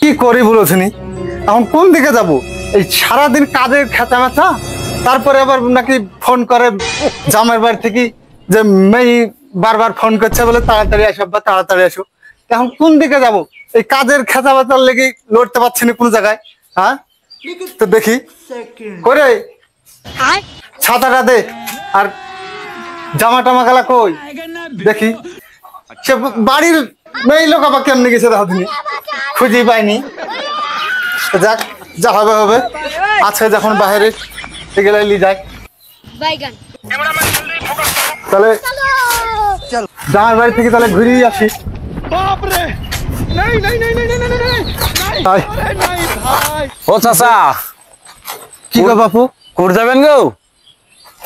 কি করি বলেছিনি এখন কোন দিকে যাব? এই সারাদিন কাজের খেচা মেচা, তারপরে আবার নাকি ফোন করে জামাইয়ের বাড়ি থেকে যে মেয়ে বারবার ফোন করছে বলে তাড়াতাড়ি আসো বা তাড়াতাড়ি আসো। এখন কোন দিকে যাব? এই কাজের খেচা মেচার লেগে লড়তে পারছি না কোন জায়গায়। হ্যাঁ তো দেখি করে ছাতাটা দে আর জামা টামা গেলা কই দেখি। সে বাড়ির মেয়ে লোক আবার কেমনি গেছে দেখো তিনি, খুঁজেই পাইনি। যাক যা হবে হবে, আছে যখন বাইরে গেলে লি যায়। তাহলে জামার বাড়ি থেকে তাহলে ঘুরিয়ে আসি। ও চাচা, কি গো বাপু, কোর যাবেন গো?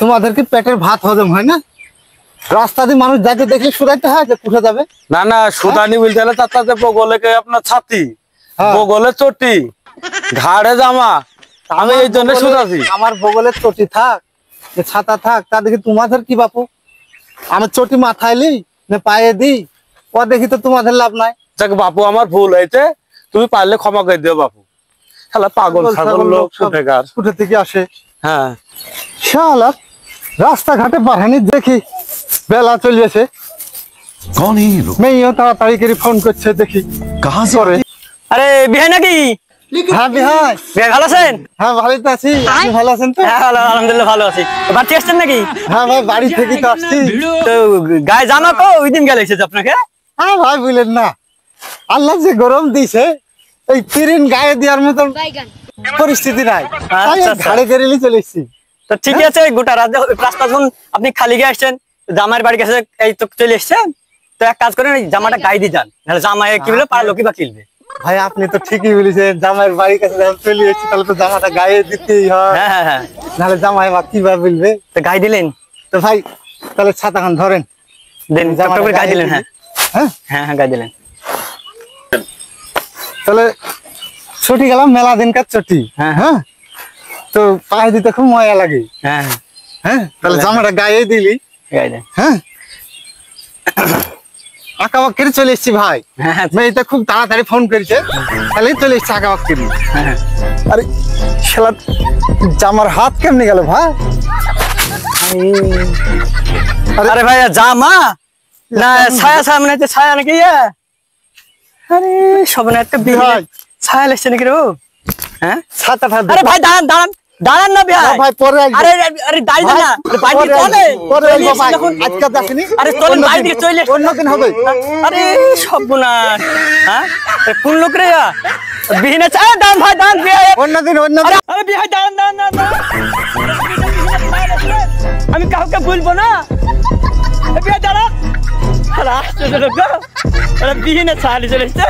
তোমাদের কি পেটের ভাত হজম হয় না? রাস্তা দিয়ে মানুষ যাকে দেখলে শুধাইতে হয় যে কোথায় যাবে। না না, সুদানি বলতে হলে চাচাতে বগলে আপনার ছাতি, বগলে চটি, ঘাড়ে জামা, আমি এই জন্য শুধাছি। আমার বগলের চটি থাক ছাতা থাক, তা দেখি তোমাদের কি বাপু? আমি চটি মাথায় লি না পায়ে দিই, ও দেখি তো তোমাদের লাভ নাই। যাক বাপু, আমার ভুল হয়েছে, তুমি পারলে ক্ষমা করে দিও বাপু। শালা পাগল ছাগল লোক কোথা থেকে আসে। হ্যাঁ শালা রাস্তাঘাটে বাড়ানি দেখি বেলা চলিয়েছে, মেয়েও তাড়াতাড়ি করে ফোন করছে দেখি করে। আরে বিহাই নাকি? হ্যাঁ বিহাই, বিহাই ভালো আছেন? হ্যাঁ ভালোই তো আছি, আপনি ভালো আছেন তো? হ্যাঁ ভালো, আলহামদুলিল্লাহ ভালো আছি। বাড়ি আসছেন নাকি? হ্যাঁ ভাই বাড়ি থেকে তো আসছি। তো গায়ে জামা কো ওই দিন গেলে এসেছে আপনাকে? হ্যাঁ ভাই বুঝলেন না, আল্লাহ যে গরম দিছে এই পিরিন গায়ে দেওয়ার মতন পরিস্থিতি নাই, ঘাড়ে গেড়ে চলে এসছি। তো ঠিকই আছে, গোটা রাস্তা যখন আপনি খালি গিয়ে আসছেন, জামাইয়ের বাড়ি গেছে এই তো চলে এসছেন, তো এক কাজ করেন জামাটা গায়ে দিয়ে যান, নাহলে জামাই কি বলে পাড়ার লোকই বা কিনবে। ভাই আপনি তো ঠিকই বলেছেন, জামাইয়ের বাড়ির কাছে যখন চলে এসেছি তাহলে তো জামাটা গায়ে দিতেই হয়। হ্যাঁ হ্যাঁ হ্যাঁ, নাহলে জামাই বা কি বা বলবে। তো গায়ে দিলেন তো ভাই তাহলে ছাতাখান ধরেন, দেন করে গায়ে দিলেন। হ্যাঁ হ্যাঁ হ্যাঁ হ্যাঁ গায়ে দিলেন। তাহলে ছুটি গেলাম মেলা দিনকার ছুটি। হ্যাঁ হ্যাঁ তো পায়ে দিতে খুব মজা লাগে। হ্যাঁ হ্যাঁ তাহলে জামাটা গায়ে দিলি। গায়ে দেন। হ্যাঁ আঁকাবাক করে চলে এসছি ভাই। হ্যাঁ মেয়েটা খুব তাড়াতাড়ি ফোন করেছে, তাহলে চলে এসছি আঁকাবাক করে। হ্যাঁ, আরে শালা জামার হাত কেমনে গেল ভাই? আরে ভাই জামা না ছায়া, ছায়া মনে হচ্ছে ছায়া নাকি? আরে সব না একটা বিহাই ছায়া লেগছে নাকি রে? হ্যাঁ ছাতাটা আরে ভাই দাঁড়ান দাঁড়ান দাঁড়ান না বিহাই। ভাই পরে আরে আরে দাঁড়িয়ে না, বাইরে চলে পরে ভাই আজকে আসেনি। আরে চলেন বাইরে চলে, অন্যদিন হবে। আরে সর্বনাশ। হ্যাঁ কোন লোক রে? বিহিনে ছায়া দাঁড়ান ভাই, দাঁড়ান বিহাই, অন্যদিন আরে বিহাই দাঁড়ান দাঁড়ান দাঁড়ান, আমি কাউকে বলবো না। বিহাই দাঁড়ান, আরে বিহিনে ছায়া চলে এসছে।